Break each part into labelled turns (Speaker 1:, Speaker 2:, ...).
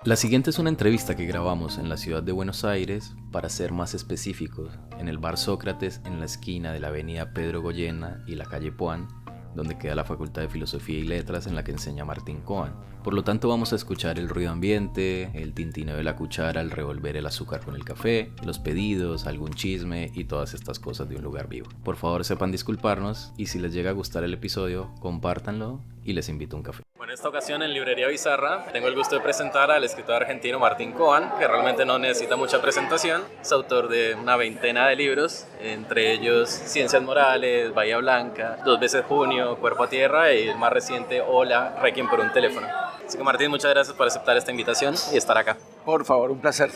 Speaker 1: La siguiente es una entrevista que grabamos en la ciudad de Buenos Aires, para ser más específicos, en el bar Sócrates en la esquina de la avenida Pedro Goyena y la calle Puan, donde queda la Facultad de Filosofía y Letras en la que enseña Martín Coan. Por lo tanto vamos a escuchar el ruido ambiente, el tintineo de la cuchara al revolver el azúcar con el café, los pedidos, algún chisme y todas estas cosas de un lugar vivo. Por favor sepan disculparnos y si les llega a gustar el episodio, compártanlo y les invito a un café. Bueno, en esta ocasión en Librería Bizarra tengo el gusto de presentar al escritor argentino Martín Coan, que realmente no necesita mucha presentación. Es autor de una veintena de libros, entre ellos Ciencias Morales, Bahía Blanca, Dos veces Junio, Cuerpo a Tierra y el más reciente Hola, Requiem por un teléfono. Así que Martín, muchas gracias por aceptar esta invitación y estar acá.
Speaker 2: Por favor, un placer.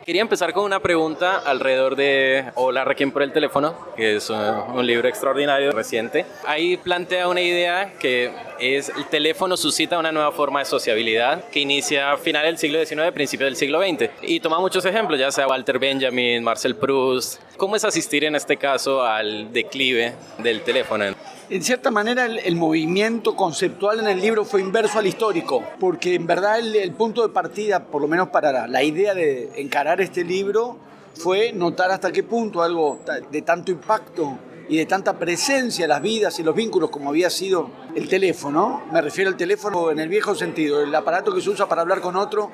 Speaker 1: Quería empezar con una pregunta alrededor de Hola, Requiem por el teléfono, que es un libro extraordinario, reciente. Ahí plantea una idea que es: el teléfono suscita una nueva forma de sociabilidad que inicia a finales del siglo XIX, principios del siglo XX. Y toma muchos ejemplos, ya sea Walter Benjamin, Marcel Proust. ¿Cómo es asistir en este caso al declive del teléfono?
Speaker 2: En cierta manera, el movimiento conceptual en el libro fue inverso al histórico, porque en verdad el punto de partida, por lo menos para la idea de encarar este libro, fue notar hasta qué punto algo de tanto impacto y de tanta presencia en las vidas y los vínculos como había sido el teléfono. Me refiero al teléfono en el viejo sentido, el aparato que se usa para hablar con otro,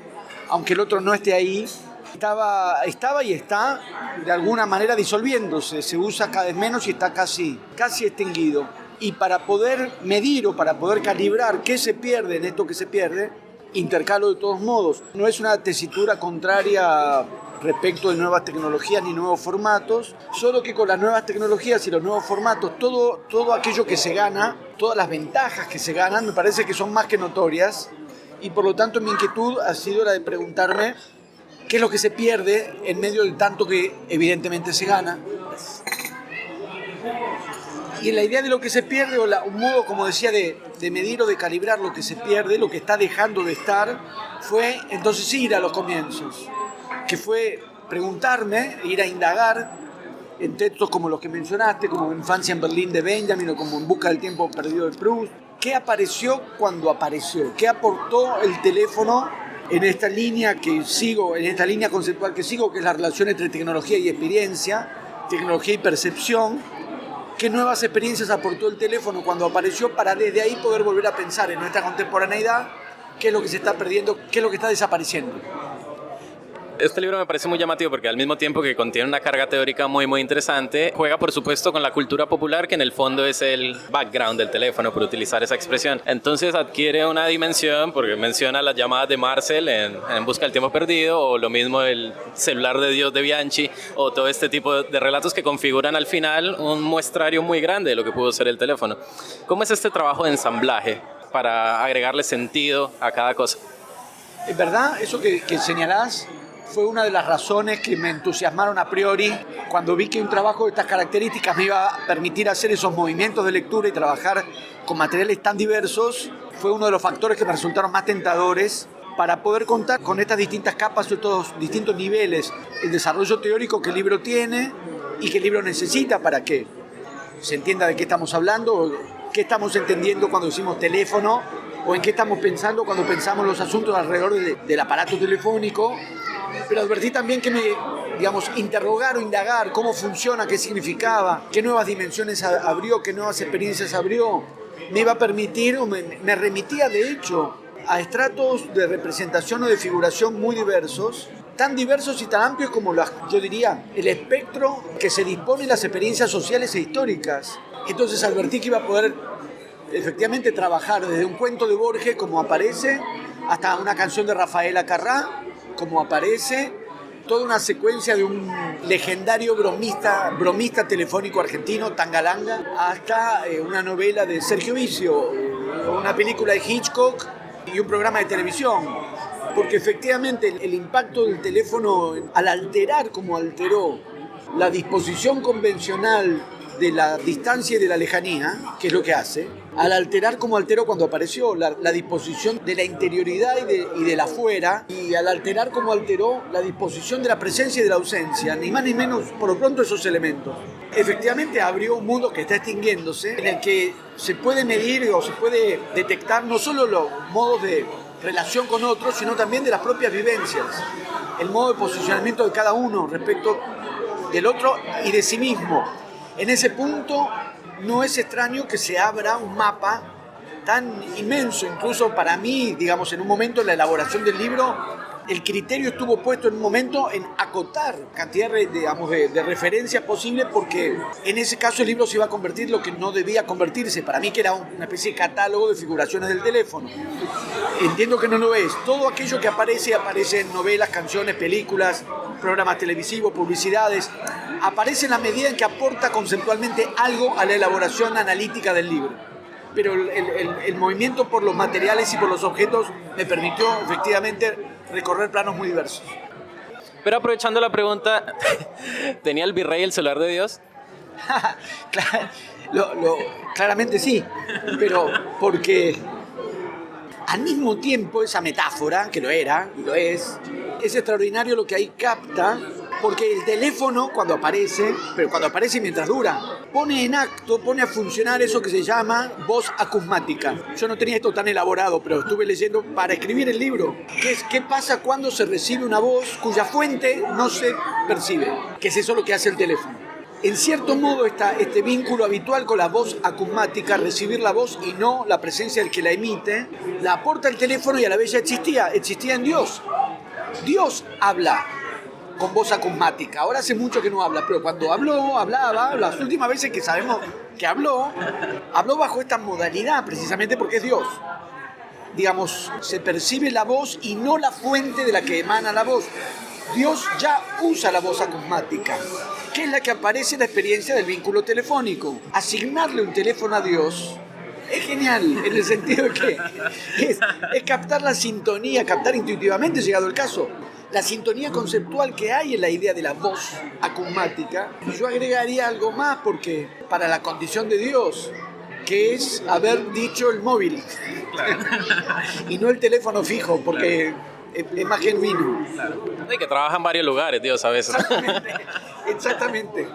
Speaker 2: aunque el otro no esté ahí. Estaba y está de alguna manera disolviéndose, se usa cada vez menos y está casi extinguido. Y para poder medir o para poder calibrar qué se pierde en esto que se pierde, intercalo de todos modos. No es una tesitura contraria respecto de nuevas tecnologías ni nuevos formatos, solo que con las nuevas tecnologías y los nuevos formatos, todo aquello que se gana, todas las ventajas que se ganan, me parece que son más que notorias, y por lo tanto mi inquietud ha sido la de preguntarme qué es lo que se pierde en medio del tanto que evidentemente se gana. Y la idea de lo que se pierde, o un modo, como decía, de medir o de calibrar lo que se pierde, lo que está dejando de estar, fue entonces ir a los comienzos, que fue preguntarme, ir a indagar en textos como los que mencionaste, como Infancia en Berlín de Benjamin o como En busca del tiempo perdido de Proust. ¿Qué apareció cuando apareció? ¿Qué aportó el teléfono en esta línea que sigo, en esta línea conceptual que sigo, que es la relación entre tecnología y experiencia, tecnología y percepción? ¿Qué nuevas experiencias aportó el teléfono cuando apareció para desde ahí poder volver a pensar en nuestra contemporaneidad? ¿Qué es lo que se está perdiendo? ¿Qué es lo que está desapareciendo?
Speaker 1: Este libro me parece muy llamativo porque al mismo tiempo que contiene una carga teórica muy interesante, juega por supuesto con la cultura popular, que en el fondo es el background del teléfono, por utilizar esa expresión. Entonces adquiere una dimensión porque menciona las llamadas de Marcel en Busca del tiempo perdido, o lo mismo el celular de Dios de Bianchi, o todo este tipo de relatos que configuran al final un muestrario muy grande de lo que pudo ser el teléfono. ¿Cómo es este trabajo de ensamblaje para agregarle sentido a cada cosa?
Speaker 2: Es verdad, eso que señalás fue una de las razones que me entusiasmaron a priori cuando vi que un trabajo de estas características me iba a permitir hacer esos movimientos de lectura y trabajar con materiales tan diversos. Fue uno de los factores que me resultaron más tentadores para poder contar con estas distintas capas o estos distintos niveles, el desarrollo teórico que el libro tiene y que el libro necesita para que se entienda de qué estamos hablando, qué estamos entendiendo cuando decimos teléfono, o en qué estamos pensando cuando pensamos los asuntos alrededor del aparato telefónico. Pero advertí también que interrogar o indagar cómo funciona, qué significaba, qué nuevas dimensiones abrió, qué nuevas experiencias abrió, me iba a permitir, o me remitía de hecho a estratos de representación o de figuración muy diversos, tan diversos y tan amplios como yo diría, el espectro que se dispone en las experiencias sociales e históricas. Entonces advertí que iba a poder efectivamente trabajar desde un cuento de Borges, como aparece, hasta una canción de Rafaela Carrá, como aparece, toda una secuencia de un legendario bromista telefónico argentino, Tangalanga, hasta una novela de Sergio Vicio, una película de Hitchcock y un programa de televisión. Porque efectivamente el impacto del teléfono, al alterar como alteró la disposición convencional de la distancia y de la lejanía, que es lo que hace, al alterar como alteró cuando apareció la disposición de la interioridad y de la afuera, y al alterar como alteró la disposición de la presencia y de la ausencia, ni más ni menos, por lo pronto, esos elementos. Efectivamente abrió un mundo que está extinguiéndose, en el que se puede medir o se puede detectar no solo los modos de relación con otros, sino también de las propias vivencias, el modo de posicionamiento de cada uno respecto del otro y de sí mismo. En ese punto no es extraño que se abra un mapa tan inmenso, incluso para mí, digamos, en un momento en la elaboración del libro, el criterio estuvo puesto en un momento en acotar cantidad de referencias posibles, porque en ese caso el libro se iba a convertir lo que no debía convertirse, para mí, que era una especie de catálogo de figuraciones del teléfono. Entiendo que no lo es. Todo aquello que aparece en novelas, canciones, películas, programas televisivos, publicidades, aparece en la medida en que aporta conceptualmente algo a la elaboración analítica del libro. Pero el movimiento por los materiales y por los objetos me permitió efectivamente recorrer planos muy diversos.
Speaker 1: Pero aprovechando la pregunta, ¿tenía el virrey el celular de Dios?
Speaker 2: Claramente sí, pero porque al mismo tiempo esa metáfora, que lo era y lo es extraordinario lo que ahí capta, porque el teléfono cuando aparece, pero cuando aparece mientras dura, pone en acto, pone a funcionar eso que se llama voz acusmática. Yo no tenía esto tan elaborado, pero estuve leyendo para escribir el libro. ¿Qué pasa cuando se recibe una voz cuya fuente no se percibe? Que es eso lo que hace el teléfono. En cierto modo está este vínculo habitual con la voz acusmática, recibir la voz y no la presencia del que la emite, la aporta el teléfono y a la vez ya existía en Dios. Dios habla con voz acusmática. Ahora hace mucho que no habla, pero cuando hablaba, las últimas veces que sabemos que habló bajo esta modalidad, precisamente porque es Dios. Digamos, se percibe la voz y no la fuente de la que emana la voz. Dios ya usa la voz acusmática, que es la que aparece en la experiencia del vínculo telefónico. Asignarle un teléfono a Dios es genial, en el sentido de que es captar la sintonía, captar intuitivamente, llegado el caso, la sintonía conceptual que hay en la idea de la voz acusmática. Yo agregaría algo más, porque para la condición de Dios, que es haber dicho el móvil, y no el teléfono fijo, porque es más genuino.
Speaker 1: Claro. Y que trabaja en varios lugares, Dios, a veces.
Speaker 2: Exactamente.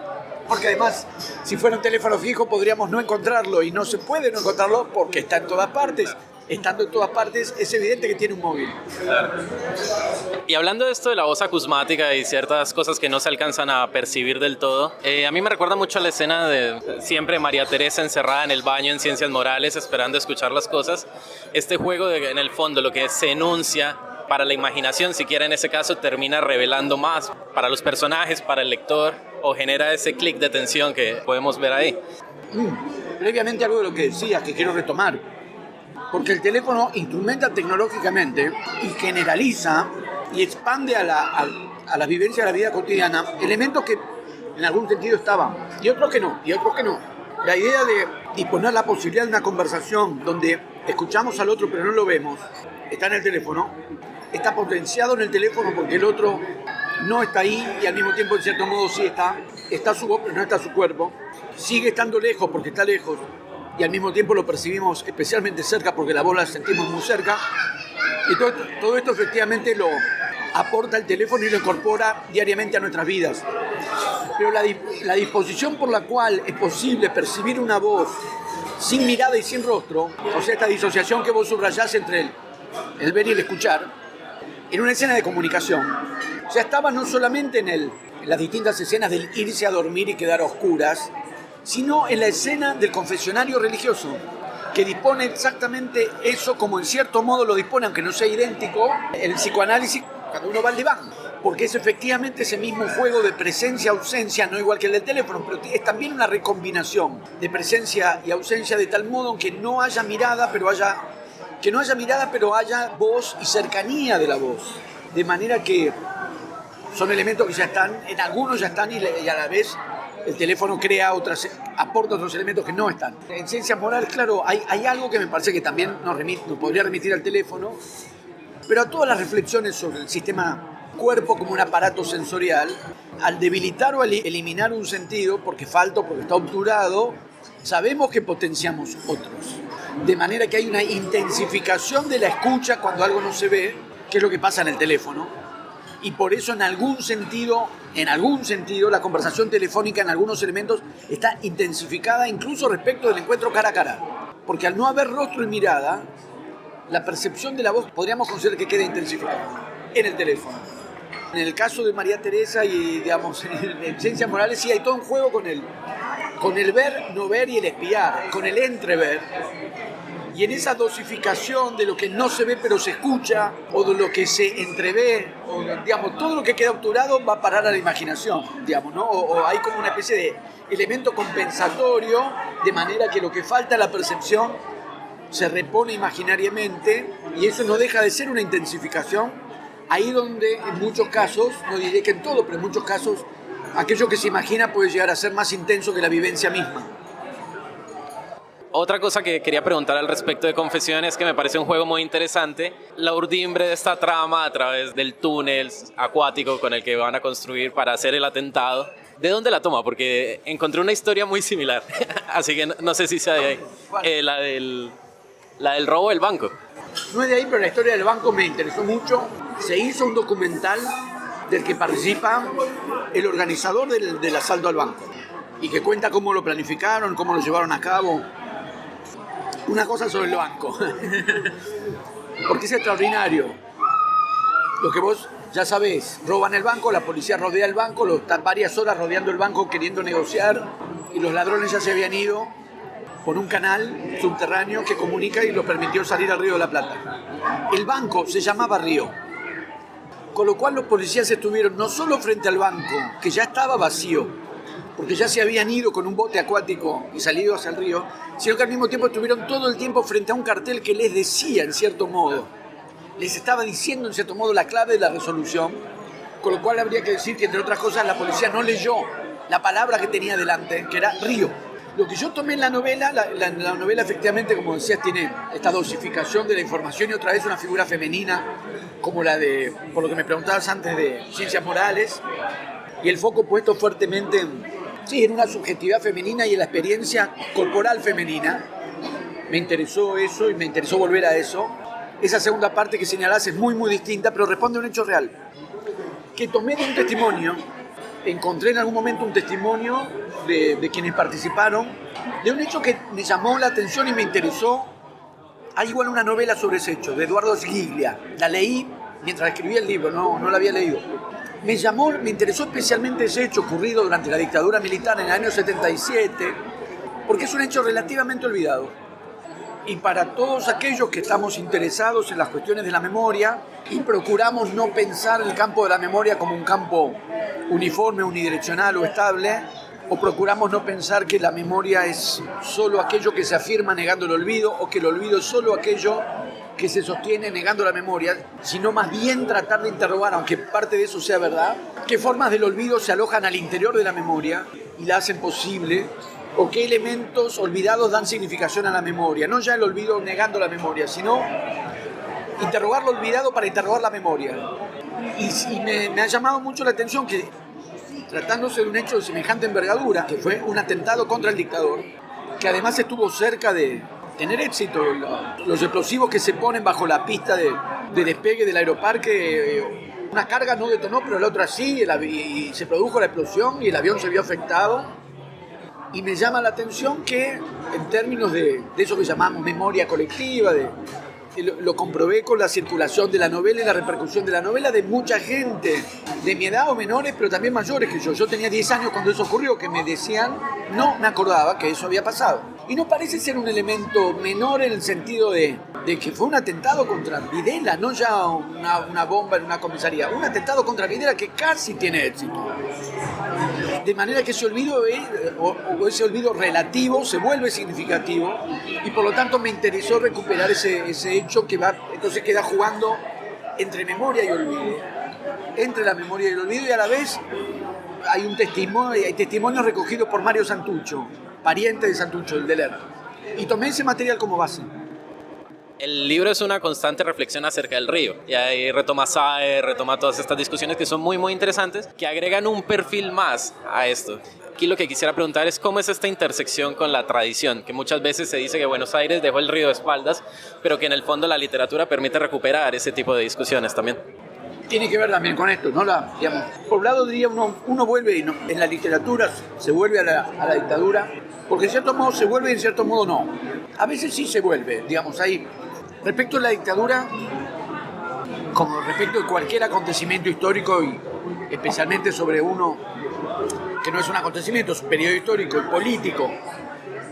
Speaker 2: Porque además, si fuera un teléfono fijo, podríamos no encontrarlo, y no se puede no encontrarlo porque está en todas partes. Estando en todas partes, es evidente que tiene un móvil.
Speaker 1: Claro. Y hablando de esto de la voz acusmática y ciertas cosas que no se alcanzan a percibir del todo, a mí me recuerda mucho a la escena de siempre María Teresa encerrada en el baño en Ciencias Morales, esperando escuchar las cosas. Este juego de, en el fondo, lo que se enuncia para la imaginación, siquiera en ese caso, termina revelando más para los personajes, para el lector, o genera ese clic de tensión que podemos ver ahí.
Speaker 2: Previamente, algo de lo que decías, que quiero retomar, porque el teléfono instrumenta tecnológicamente y generaliza y expande a la vivencia de la vida cotidiana elementos que en algún sentido estaban, y otros que no. La idea de disponer la posibilidad de una conversación donde escuchamos al otro pero no lo vemos, está en el teléfono, está potenciado en el teléfono porque el otro no está ahí y al mismo tiempo, en cierto modo, sí está su voz pero no está su cuerpo, sigue estando lejos porque está lejos, y al mismo tiempo lo percibimos especialmente cerca porque la voz la sentimos muy cerca, y todo esto efectivamente lo aporta el teléfono y lo incorpora diariamente a nuestras vidas. Pero la disposición por la cual es posible percibir una voz sin mirada y sin rostro, o sea, esta disociación que vos subrayás entre el ver y el escuchar, en una escena de comunicación, ya estaba no solamente en las distintas escenas del irse a dormir y quedar a oscuras, sino en la escena del confesionario religioso, que dispone exactamente eso, como en cierto modo lo dispone, aunque no sea idéntico, el psicoanálisis cuando uno va al diván, porque es efectivamente ese mismo juego de presencia-ausencia, no igual que el del teléfono, pero es también una recombinación de presencia y ausencia, de tal modo que no haya mirada, pero haya voz y cercanía de la voz, de manera que son elementos que ya están, en algunos ya están, y a la vez el teléfono aporta otros elementos que no están. En Ciencias Morales, claro, hay algo que me parece que también nos podría remitir al teléfono, pero a todas las reflexiones sobre el sistema cuerpo como un aparato sensorial, al debilitar o eliminar un sentido, porque falta o porque está obturado, sabemos que potenciamos otros. De manera que hay una intensificación de la escucha cuando algo no se ve, que es lo que pasa en el teléfono. Y por eso en algún sentido, la conversación telefónica en algunos elementos está intensificada incluso respecto del encuentro cara a cara. Porque al no haber rostro y mirada, la percepción de la voz podríamos considerar que queda intensificada en el teléfono. En el caso de María Teresa y, digamos, en Ciencias Morales, sí hay todo un juego con el ver, no ver y el espiar, con el entrever. Y en esa dosificación de lo que no se ve pero se escucha, o de lo que se entrevé, o, digamos, todo lo que queda obturado va a parar a la imaginación, digamos, ¿no? O hay como una especie de elemento compensatorio, de manera que lo que falta a la percepción se repone imaginariamente, y eso no deja de ser una intensificación, ahí donde en muchos casos, no diré que en todo, pero en muchos casos, aquello que se imagina puede llegar a ser más intenso que la vivencia misma.
Speaker 3: Otra cosa que quería preguntar al respecto de Confesiones, que me parece un juego muy interesante, la urdimbre de esta trama a través del túnel acuático con el que van a construir para hacer el atentado. ¿De dónde la toma? Porque encontré una historia muy similar, así que no sé si sea de ahí. La del robo del banco.
Speaker 2: No es de ahí, pero la historia del banco me interesó mucho. Se hizo un documental del que participa el organizador del asalto al banco y que cuenta cómo lo planificaron, cómo lo llevaron a cabo. Una cosa sobre el banco, porque es extraordinario. Lo que vos ya sabés, roban el banco, la policía rodea el banco, están varias horas rodeando el banco queriendo negociar, y los ladrones ya se habían ido por un canal subterráneo que comunica y los permitió salir al Río de la Plata. El banco se llamaba Río, con lo cual los policías estuvieron no solo frente al banco, que ya estaba vacío, porque ya se habían ido con un bote acuático y salido hacia el río, sino que al mismo tiempo estuvieron todo el tiempo frente a un cartel que les decía, en cierto modo, les estaba diciendo, en cierto modo, la clave de la resolución, con lo cual habría que decir que, entre otras cosas, la policía no leyó la palabra que tenía delante, que era río. Lo que yo tomé en la novela, la novela efectivamente, como decías, tiene esta dosificación de la información y otra vez una figura femenina, como la de, por lo que me preguntabas antes, de Ciencias Morales, y el foco puesto fuertemente en una subjetividad femenina y en la experiencia corporal femenina. Me interesó eso y me interesó volver a eso. Esa segunda parte que señalás es muy, muy distinta, pero responde a un hecho real. Que tomé de un testimonio, encontré en algún momento un testimonio de quienes participaron, de un hecho que me llamó la atención y me interesó. Hay igual una novela sobre ese hecho, de Eduardo Sgiglia. La leí mientras escribía el libro, no la había leído. Me interesó especialmente ese hecho ocurrido durante la dictadura militar en el año 77, porque es un hecho relativamente olvidado. Y para todos aquellos que estamos interesados en las cuestiones de la memoria y procuramos no pensar el campo de la memoria como un campo uniforme, unidireccional o estable, o procuramos no pensar que la memoria es solo aquello que se afirma negando el olvido, o que el olvido es solo aquello que se sostiene negando la memoria, sino más bien tratar de interrogar, aunque parte de eso sea verdad, qué formas del olvido se alojan al interior de la memoria y la hacen posible, o qué elementos olvidados dan significación a la memoria. No ya el olvido negando la memoria, sino interrogar lo olvidado para interrogar la memoria. Y me ha llamado mucho la atención que, tratándose de un hecho de semejante envergadura, que fue un atentado contra el dictador, que además estuvo cerca de tener éxito, los explosivos que se ponen bajo la pista de despegue del aeroparque, una carga no detonó, pero la otra sí, y se produjo la explosión y el avión se vio afectado. Y me llama la atención que, en términos de eso que llamamos memoria colectiva, lo comprobé con la circulación de la novela y la repercusión de la novela de mucha gente, de mi edad o menores, pero también mayores que yo. Yo tenía 10 años cuando eso ocurrió, que me decían, no me acordaba que eso había pasado. Y no parece ser un elemento menor en el sentido de que fue un atentado contra Videla, no ya una bomba en una comisaría, un atentado contra Videla que casi tiene éxito. De manera que ese olvido, o ese olvido relativo se vuelve significativo, y por lo tanto me interesó recuperar ese hecho que entonces queda jugando entre memoria y olvido, entre la memoria y el olvido, y a la vez hay testimonios recogidos por Mario Santucho, pariente de Santucho, el Deler, y tomé ese material como base.
Speaker 3: El libro es una constante reflexión acerca del río, y ahí retoma Saer, retoma todas estas discusiones que son muy interesantes, que agregan un perfil más a esto. Aquí lo que quisiera preguntar es cómo es esta intersección con la tradición, que muchas veces se dice que Buenos Aires dejó el río de espaldas, pero que en el fondo la literatura permite recuperar ese tipo de discusiones también.
Speaker 2: Tiene que ver también con esto, ¿no? Digamos, por un lado diría uno vuelve, en la literatura se vuelve a la dictadura, porque en cierto modo se vuelve y en cierto modo no. A veces sí se vuelve, digamos, ahí. Respecto a la dictadura, como respecto de cualquier acontecimiento histórico, y especialmente sobre uno que no es un acontecimiento, es un periodo histórico y político,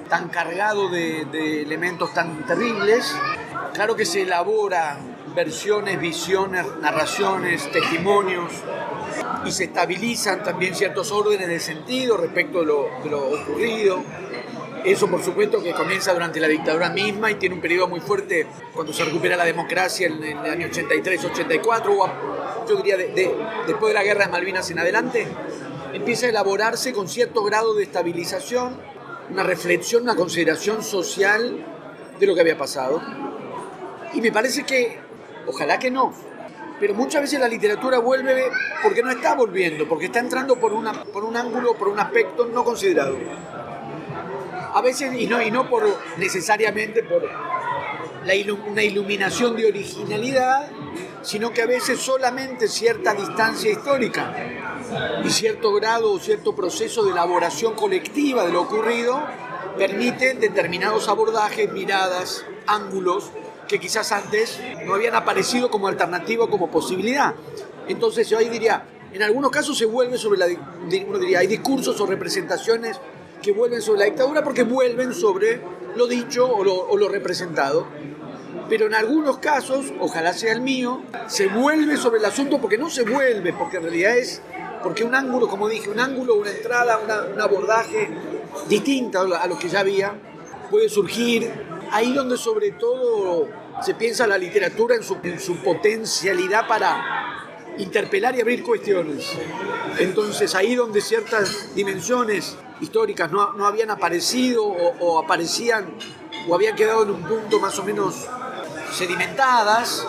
Speaker 2: tan cargado de elementos tan terribles, claro que se elabora versiones, visiones, narraciones, testimonios, y se estabilizan también ciertos órdenes de sentido respecto de lo ocurrido. Eso, por supuesto, que comienza durante la dictadura misma y tiene un periodo muy fuerte cuando se recupera la democracia en el año 83-84, yo diría después de la guerra de Malvinas en adelante, empieza a elaborarse con cierto grado de estabilización, una reflexión, una consideración social de lo que había pasado. Y me parece que, ojalá que no, pero muchas veces la literatura vuelve porque no está volviendo, porque está entrando por un ángulo, por un aspecto no considerado. A veces, y no por necesariamente por una iluminación de originalidad, sino que a veces solamente cierta distancia histórica y cierto grado o cierto proceso de elaboración colectiva de lo ocurrido permiten determinados abordajes, miradas, ángulos que quizás antes no habían aparecido como alternativa o como posibilidad. Entonces yo ahí diría, en algunos casos se vuelve sobre uno diría, hay discursos o representaciones que vuelven sobre la dictadura porque vuelven sobre lo dicho o lo representado. Pero en algunos casos, ojalá sea el mío, se vuelve sobre el asunto porque no se vuelve, porque en realidad es porque un ángulo, como dije, una entrada, un abordaje distinto a lo que ya había, puede surgir. Ahí donde sobre todo se piensa la literatura en su potencialidad para interpelar y abrir cuestiones. Entonces ahí donde ciertas dimensiones históricas no habían aparecido o aparecían o habían quedado en un punto más o menos sedimentadas,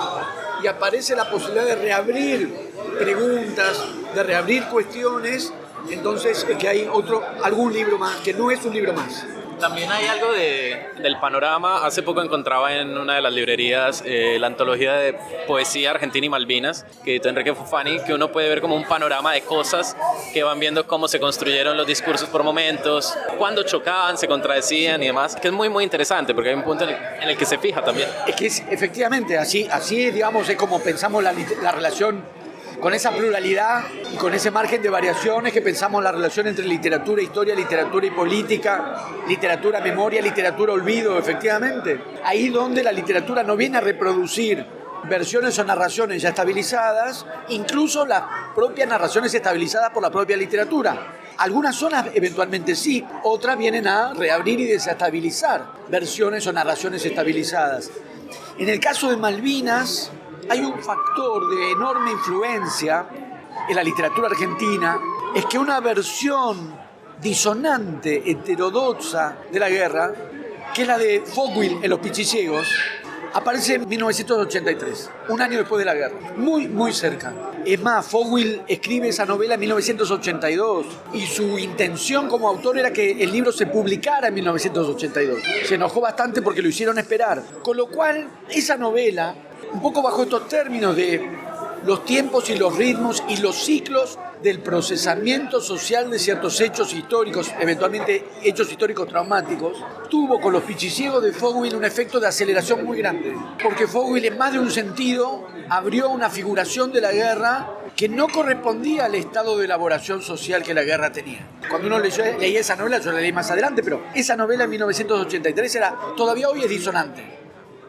Speaker 2: y aparece la posibilidad de reabrir preguntas, de reabrir cuestiones, entonces es que hay algún libro más, que no es un libro más.
Speaker 3: También hay algo del panorama. Hace poco encontraba en una de las librerías la antología de poesía argentina y Malvinas, que editó Enrique Fufani, que uno puede ver como un panorama de cosas que van viendo cómo se construyeron los discursos por momentos, cuando chocaban, se contradecían y demás, que es muy interesante porque hay un punto en el que se fija también.
Speaker 2: Es que efectivamente, así digamos, es como pensamos la relación con esa pluralidad y con ese margen de variaciones que pensamos la relación entre literatura, historia, literatura y política, literatura, memoria, literatura, olvido, efectivamente. Ahí donde la literatura no viene a reproducir versiones o narraciones ya estabilizadas, incluso las propias narraciones estabilizadas por la propia literatura. Algunas zonas eventualmente sí, otras vienen a reabrir y desestabilizar versiones o narraciones estabilizadas. En el caso de Malvinas, hay un factor de enorme influencia en la literatura argentina, es que una versión disonante, heterodoxa de la guerra, que es la de Fogwill en Los Pichiciegos, aparece en 1983, un año después de la guerra, muy cerca. Es más, Fogwill escribe esa novela en 1982 y su intención como autor era que el libro se publicara en 1982. Se enojó bastante porque lo hicieron esperar, con lo cual esa novela, un poco bajo estos términos de los tiempos y los ritmos y los ciclos del procesamiento social de ciertos hechos históricos, eventualmente hechos históricos traumáticos, tuvo con Los Pichiciegos de Fogwill un efecto de aceleración muy grande, porque Fogwill en más de un sentido abrió una figuración de la guerra que no correspondía al estado de elaboración social que la guerra tenía. Cuando uno leía esa novela, yo la leí más adelante, pero esa novela en 1983 todavía hoy es disonante.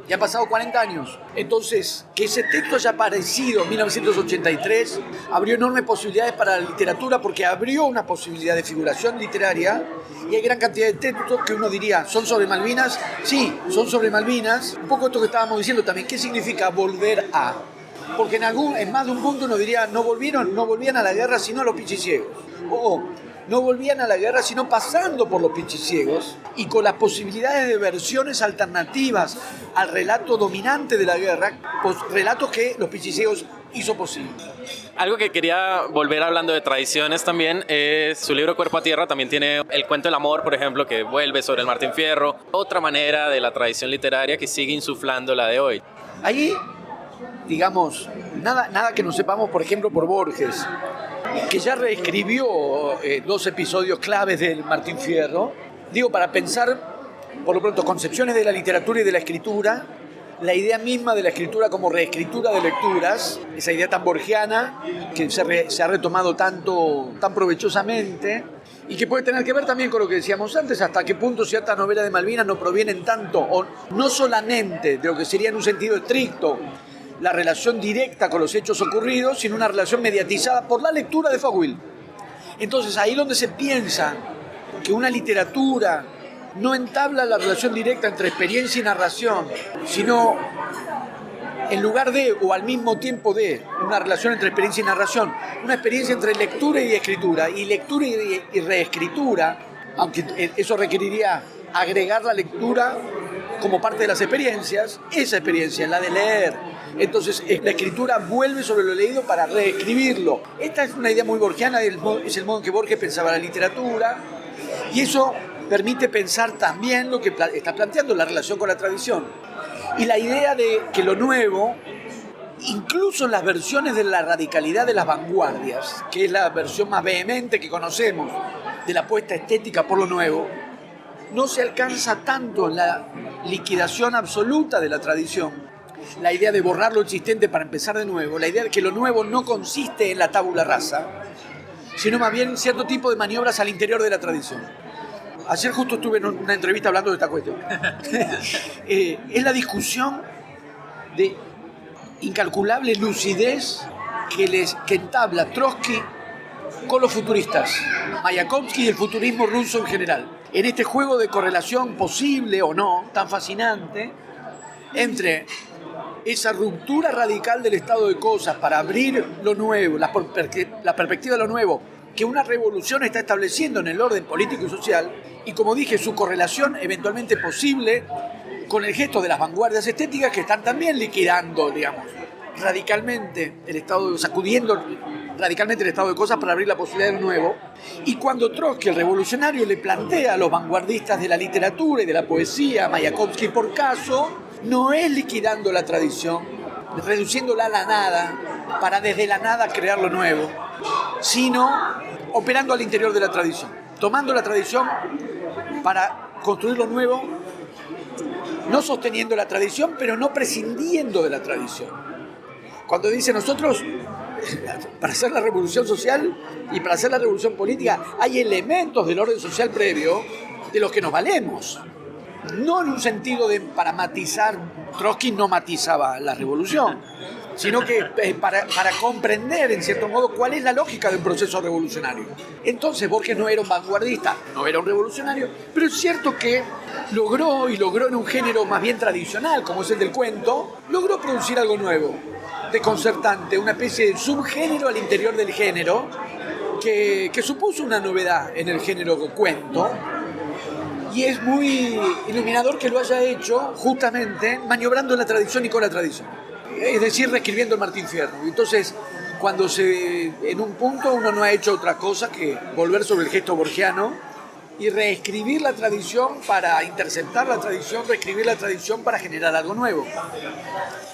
Speaker 2: Ya han pasado 40 años. Entonces, que ese texto haya aparecido en 1983 abrió enormes posibilidades para la literatura porque abrió una posibilidad de figuración literaria y hay gran cantidad de textos que uno diría, ¿son sobre Malvinas? Sí, son sobre Malvinas. Un poco esto que estábamos diciendo también, ¿qué significa volver a? Porque en más de un punto uno diría, no volvían a la guerra sino a Los Pichiciegos. O no volvían a la guerra sino pasando por los pichiciegos y con las posibilidades de versiones alternativas al relato dominante de la guerra, relatos que los pichiciegos hizo posible.
Speaker 3: Algo que quería volver hablando de tradiciones también es su libro Cuerpo a Tierra. También tiene el cuento del amor, por ejemplo, que vuelve sobre el Martín Fierro. Otra manera de la tradición literaria que sigue insuflando la de hoy.
Speaker 2: Ahí, digamos, nada que no sepamos, por ejemplo, por Borges, que ya reescribió 2 episodios claves del Martín Fierro. Digo, para pensar, por lo pronto, concepciones de la literatura y de la escritura, la idea misma de la escritura como reescritura de lecturas, esa idea tan borgiana que se ha retomado tan provechosamente y que puede tener que ver también con lo que decíamos antes, hasta qué punto ciertas novelas de Malvinas no provienen tanto o no solamente de lo que sería en un sentido estricto la relación directa con los hechos ocurridos, sino una relación mediatizada por la lectura de Foucault. Entonces ahí donde se piensa que una literatura no entabla la relación directa entre experiencia y narración, sino en lugar de o al mismo tiempo de una relación entre experiencia y narración, una experiencia entre lectura y escritura, y lectura y reescritura, aunque eso requeriría agregar la lectura como parte de las experiencias, esa experiencia, la de leer. Entonces la escritura vuelve sobre lo leído para reescribirlo. Esta es una idea muy borgiana, es el modo en que Borges pensaba la literatura, y eso permite pensar también lo que está planteando, la relación con la tradición. Y la idea de que lo nuevo, incluso en las versiones de la radicalidad de las vanguardias, que es la versión más vehemente que conocemos de la apuesta estética por lo nuevo, no se alcanza tanto en la liquidación absoluta de la tradición. La idea de borrar lo existente para empezar de nuevo, la idea de que lo nuevo no consiste en la tabula rasa, sino más bien en cierto tipo de maniobras al interior de la tradición. Ayer justo estuve en una entrevista hablando de esta cuestión. Es la discusión de incalculable lucidez que entabla Trotsky con los futuristas, Mayakovsky y el futurismo ruso en general. En este juego de correlación posible o no, tan fascinante, entre esa ruptura radical del estado de cosas para abrir lo nuevo, la perspectiva de lo nuevo, que una revolución está estableciendo en el orden político y social, y como dije, su correlación eventualmente posible con el gesto de las vanguardias estéticas que están también liquidando, digamos, radicalmente sacudiendo radicalmente el estado de cosas para abrir la posibilidad de lo nuevo. Y cuando Trotsky, el revolucionario, le plantea a los vanguardistas de la literatura y de la poesía, Mayakovsky por caso, no es liquidando la tradición, reduciéndola a la nada, para desde la nada crear lo nuevo, sino operando al interior de la tradición, tomando la tradición para construir lo nuevo, no sosteniendo la tradición, pero no prescindiendo de la tradición. Cuando dice nosotros, para hacer la revolución social y para hacer la revolución política, hay elementos del orden social previo de los que nos valemos. No en un sentido de para matizar, Trotsky no matizaba la revolución, sino que para comprender, en cierto modo, cuál es la lógica de un proceso revolucionario. Entonces Borges no era un vanguardista, no era un revolucionario, pero es cierto que logró en un género más bien tradicional, como es el del cuento, logró producir algo nuevo, desconcertante, una especie de subgénero al interior del género, que supuso una novedad en el género cuento. Y es muy iluminador que lo haya hecho justamente maniobrando la tradición y con la tradición. Es decir, reescribiendo el Martín Fierro. Entonces, en un punto uno no ha hecho otra cosa que volver sobre el gesto borgiano y reescribir la tradición para interceptar la tradición, reescribir la tradición para generar algo nuevo.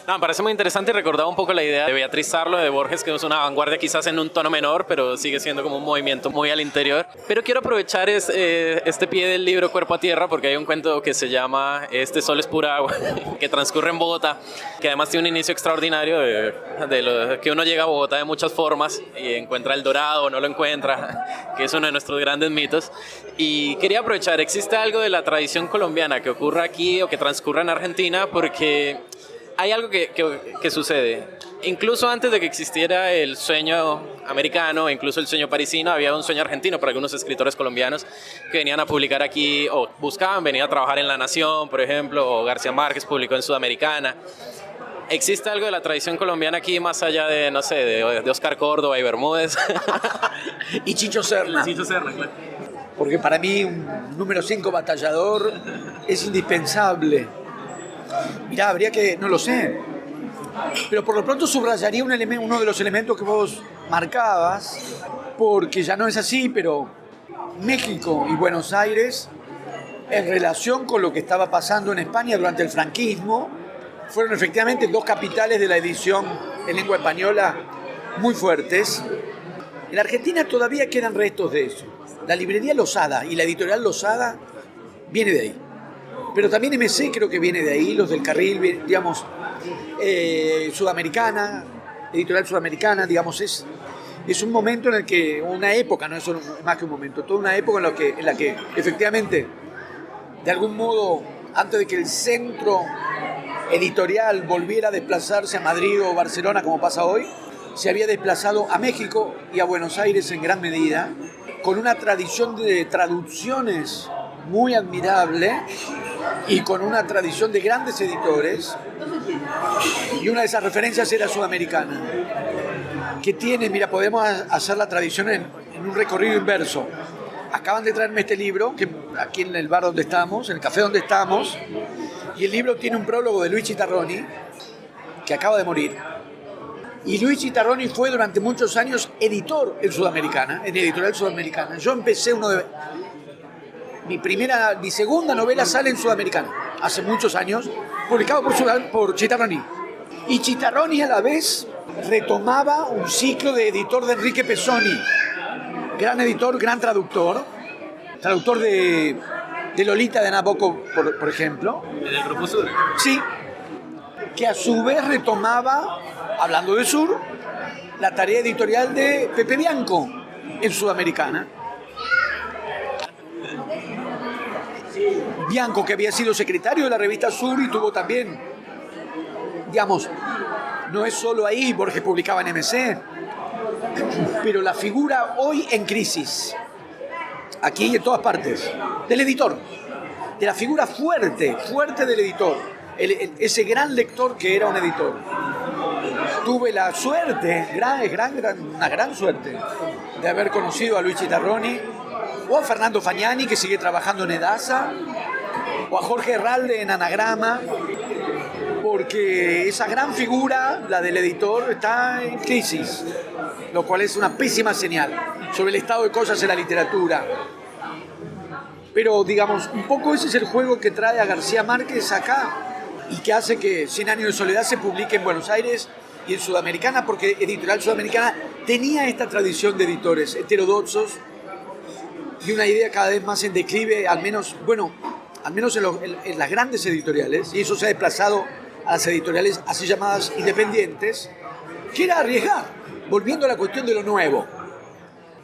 Speaker 3: No, me parece muy interesante y recordaba un poco la idea de Beatriz Sarlo, de Borges, que es una vanguardia quizás en un tono menor, pero sigue siendo como un movimiento muy al interior. Pero quiero aprovechar este pie del libro Cuerpo a Tierra, porque hay un cuento que se llama Este sol es pura agua, que transcurre en Bogotá, que además tiene un inicio extraordinario que uno llega a Bogotá de muchas formas y encuentra el dorado o no lo encuentra, que es uno de nuestros grandes mitos. Y quería aprovechar, ¿existe algo de la tradición colombiana que ocurra aquí o que transcurra en Argentina? Porque hay algo que sucede. Incluso antes de que existiera el sueño americano, incluso el sueño parisino, había un sueño argentino para algunos escritores colombianos que venían a publicar aquí, o buscaban venir a trabajar en La Nación, por ejemplo, o García Márquez publicó en Sudamericana. ¿Existe algo de la tradición colombiana aquí más allá de, no sé, de Oscar Córdoba y Bermúdez?
Speaker 2: Y Chicho Serna.
Speaker 3: Chicho Serna, claro.
Speaker 2: Porque para mí un número 5 batallador es indispensable. Mirá, habría que, no lo sé, pero por lo pronto subrayaría uno de los elementos que vos marcabas, porque ya no es así, pero México y Buenos Aires, en relación con lo que estaba pasando en España durante el franquismo, fueron efectivamente dos capitales de la edición en lengua española muy fuertes. En Argentina todavía quedan restos de eso. La librería Losada y la editorial Losada viene de ahí. Pero también MC creo que viene de ahí, los del carril, digamos, Sudamericana, editorial Sudamericana, digamos, es un momento en el que, una época, no es solo más que un momento, toda una época en la que efectivamente, de algún modo, antes de que el centro editorial volviera a desplazarse a Madrid o Barcelona como pasa hoy, se había desplazado a México y a Buenos Aires en gran medida, con una tradición de traducciones muy admirable y con una tradición de grandes editores, y una de esas referencias era Sudamericana, que tiene, mira, podemos hacer la tradición en un recorrido inverso. Acaban de traerme este libro, que aquí en el bar donde estamos, en el café donde estamos, y el libro tiene un prólogo de Luigi Tarroni, que acaba de morir. Y Luigi Tarroni fue durante muchos años editor en Sudamericana, en Editorial Sudamericana. Yo empecé mi segunda novela sale en Sudamericana, hace muchos años, publicado por Chitarroni. Y Chitarroni a la vez retomaba un ciclo de editor de Enrique Pezzoni, gran editor, gran traductor de Lolita de Nabokov, por ejemplo.
Speaker 3: ¿Del Grupo Sur?
Speaker 2: Sí, que a su vez retomaba, hablando de Sur, la tarea editorial de Pepe Bianco en Sudamericana. Bianco, que había sido secretario de la revista Sur y tuvo también, digamos, no es solo ahí, Borges publicaba en MC, pero la figura hoy en crisis, aquí y en todas partes, del editor, de la figura fuerte del editor, ese gran lector que era un editor. Tuve la suerte, una gran suerte, de haber conocido a Luigi Tarroni, o a Fernando Fagnani, que sigue trabajando en Edasa, o a Jorge Herralde en Anagrama, porque esa gran figura, la del editor, está en crisis, lo cual es una pésima señal sobre el estado de cosas en la literatura. Pero, digamos, un poco ese es el juego que trae a García Márquez acá y que hace que 100 años de soledad se publique en Buenos Aires y en Sudamericana, porque Editorial Sudamericana tenía esta tradición de editores heterodoxos y una idea cada vez más en declive, al menos en las grandes editoriales, y eso se ha desplazado a las editoriales así llamadas independientes, que era arriesgar, volviendo a la cuestión de lo nuevo.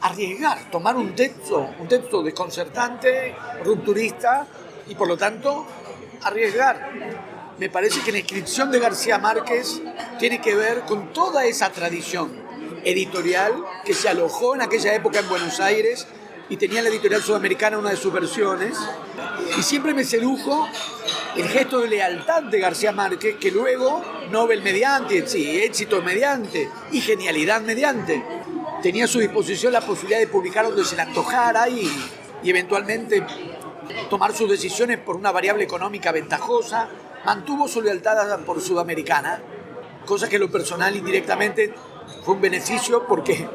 Speaker 2: Arriesgar, tomar un texto desconcertante, rupturista, y por lo tanto arriesgar. Me parece que la inscripción de García Márquez tiene que ver con toda esa tradición editorial que se alojó en aquella época en Buenos Aires y tenía la editorial Sudamericana una de sus versiones, y siempre me sedujo el gesto de lealtad de García Márquez, que luego, Nobel mediante, sí, éxito mediante y genialidad mediante, tenía a su disposición la posibilidad de publicar donde se le antojara y eventualmente tomar sus decisiones por una variable económica ventajosa. Mantuvo su lealtad por Sudamericana, cosa que en lo personal indirectamente fue un beneficio, porque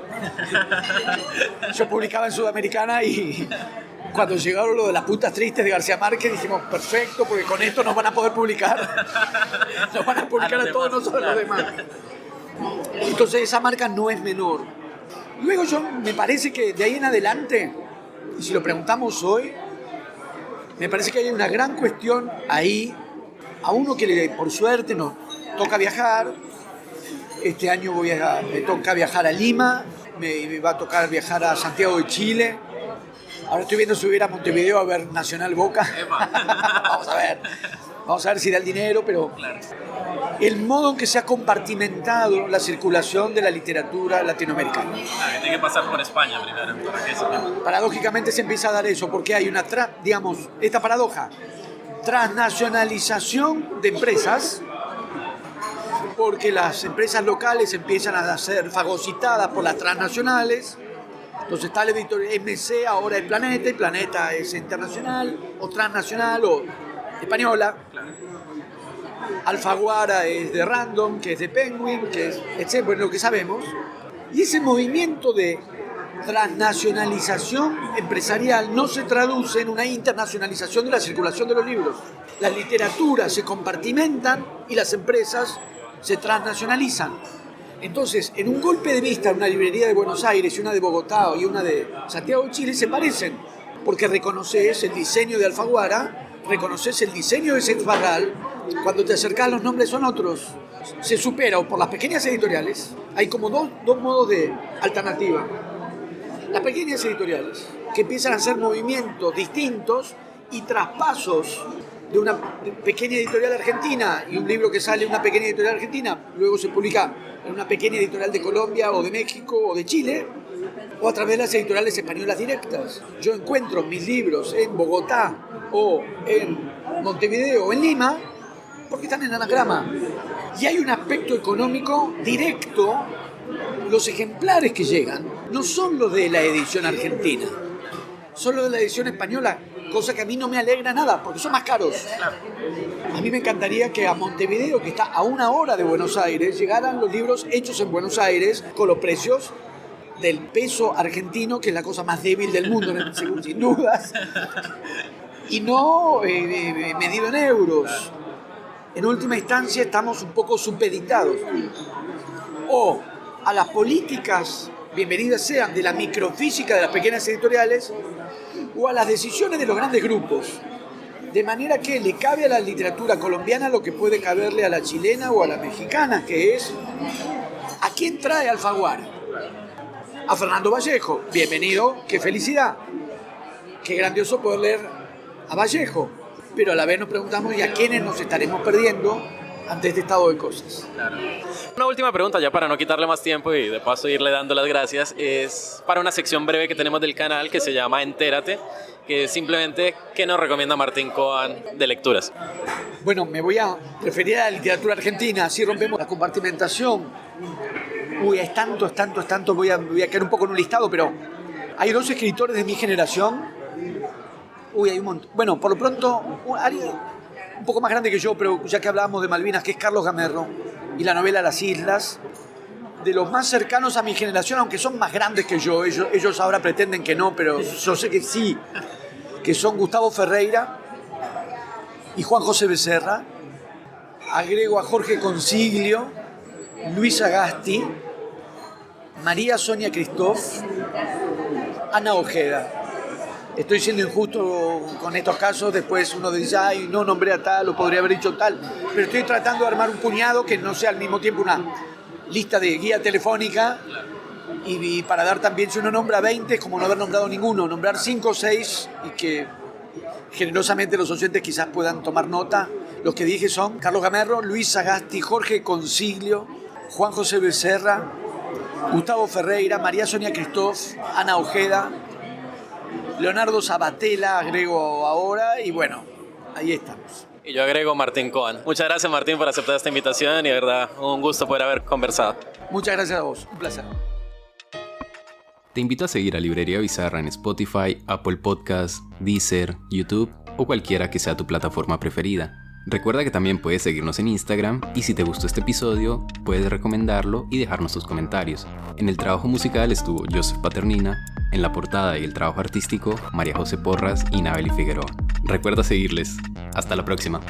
Speaker 2: yo publicaba en Sudamericana y cuando llegaron lo de las putas tristes de García Márquez dijimos, perfecto, porque con esto nos van a poder publicar. Nos van a publicar a todos nosotros los demás. Entonces esa marca no es menor. Luego me parece que de ahí en adelante, y si lo preguntamos hoy, me parece que hay una gran cuestión ahí, a uno que por suerte nos toca viajar. Este año me toca viajar a Lima, me va a tocar viajar a Santiago de Chile. Ahora estoy viendo subir a Montevideo a ver Nacional Boca. Vamos a ver si da el dinero, pero el modo en que se ha compartimentado la circulación de la literatura latinoamericana.
Speaker 3: Tiene que pasar por España primero, para que eso...
Speaker 2: Paradójicamente se empieza a dar eso, porque hay una, esta paradoja, transnacionalización de empresas porque las empresas locales empiezan a ser fagocitadas por las transnacionales. Entonces está la editorial MC, ahora el Planeta es internacional, o transnacional, o española. Alfaguara es de Random, que es de Penguin, que es, etc., bueno, lo que sabemos. Y ese movimiento de transnacionalización empresarial no se traduce en una internacionalización de la circulación de los libros. Las literaturas se compartimentan y las empresas se transnacionalizan. Entonces, en un golpe de vista, una librería de Buenos Aires y una de Bogotá y una de Santiago de Chile se parecen, porque reconoces el diseño de Alfaguara, reconoces el diseño de Seix Barral. Cuando te acercas, los nombres son otros. Se supera o por las pequeñas editoriales. Hay como dos modos de alternativa. Las pequeñas editoriales, que empiezan a hacer movimientos distintos y traspasos de una pequeña editorial argentina y un libro que sale en una pequeña editorial argentina, luego se publica en una pequeña editorial de Colombia o de México o de Chile, o a través de las editoriales españolas directas. Yo encuentro mis libros en Bogotá o en Montevideo o en Lima porque están en anagrama. Y hay un aspecto económico directo. Los ejemplares que llegan no son los de la edición argentina, son los de la edición española, cosa que a mí no me alegra nada, porque son más caros. A mí me encantaría que a Montevideo, que está a 1 hora de Buenos Aires, llegaran los libros hechos en Buenos Aires con los precios del peso argentino, que es la cosa más débil del mundo, sin dudas, y no medido en euros. En última instancia estamos un poco supeditados o a las políticas, bienvenidas sean, de la microfísica de las pequeñas editoriales, o a las decisiones de los grandes grupos, de manera que le cabe a la literatura colombiana lo que puede caberle a la chilena o a la mexicana, que es ¿a quién trae Alfaguara? A Fernando Vallejo. Bienvenido, qué felicidad, qué grandioso poder leer a Vallejo, pero a la vez nos preguntamos, ¿y a quiénes nos estaremos perdiendo ante este estado de cosas?
Speaker 3: Claro. Una última pregunta, ya para no quitarle más tiempo y de paso irle dando las gracias, es para una sección breve que tenemos del canal que se llama Entérate, que es simplemente ¿qué nos recomienda Martín Coan de lecturas?
Speaker 2: Bueno, me voy a referir a la literatura argentina, así rompemos la compartimentación. Uy, es tanto, voy a quedar un poco en un listado, pero hay 2 escritores de mi generación. Uy, hay un montón. Bueno, por lo pronto, alguien un poco más grande que yo, pero ya que hablábamos de Malvinas, que es Carlos Gamerro, y la novela Las Islas, de los más cercanos a mi generación, aunque son más grandes que yo, ellos ahora pretenden que no, pero yo sé que sí, que son Gustavo Ferreira y Juan José Becerra. Agrego a Jorge Consiglio, Luis Sagasti, María Sonia Christoph, Ana Ojeda. Estoy siendo injusto con estos casos, después uno dice, ay, no nombré a tal, o podría haber dicho tal, pero estoy tratando de armar un puñado que no sea al mismo tiempo una lista de guía telefónica, y para dar también, si uno nombra 20, es como no haber nombrado ninguno, nombrar 5 o 6, y que generosamente los oyentes quizás puedan tomar nota. Los que dije son Carlos Gamerro, Luis Sagasti, Jorge Consiglio, Juan José Becerra, Gustavo Ferreira, María Sonia Christoph, Ana Ojeda, Leonardo Sabatella, agrego ahora, y bueno, ahí estamos.
Speaker 3: Y yo agrego Martín Coan. Muchas gracias, Martín, por aceptar esta invitación y de verdad un gusto poder haber conversado.
Speaker 2: Muchas gracias a vos, un placer.
Speaker 1: Te invito a seguir a Librería Bizarra en Spotify, Apple Podcasts, Deezer, YouTube o cualquiera que sea tu plataforma preferida. Recuerda que también puedes seguirnos en Instagram y si te gustó este episodio, puedes recomendarlo y dejarnos tus comentarios. En el trabajo musical estuvo Joseph Paternina, en la portada y el trabajo artístico María José Porras y Nabeli Figueroa. Recuerda seguirles. Hasta la próxima.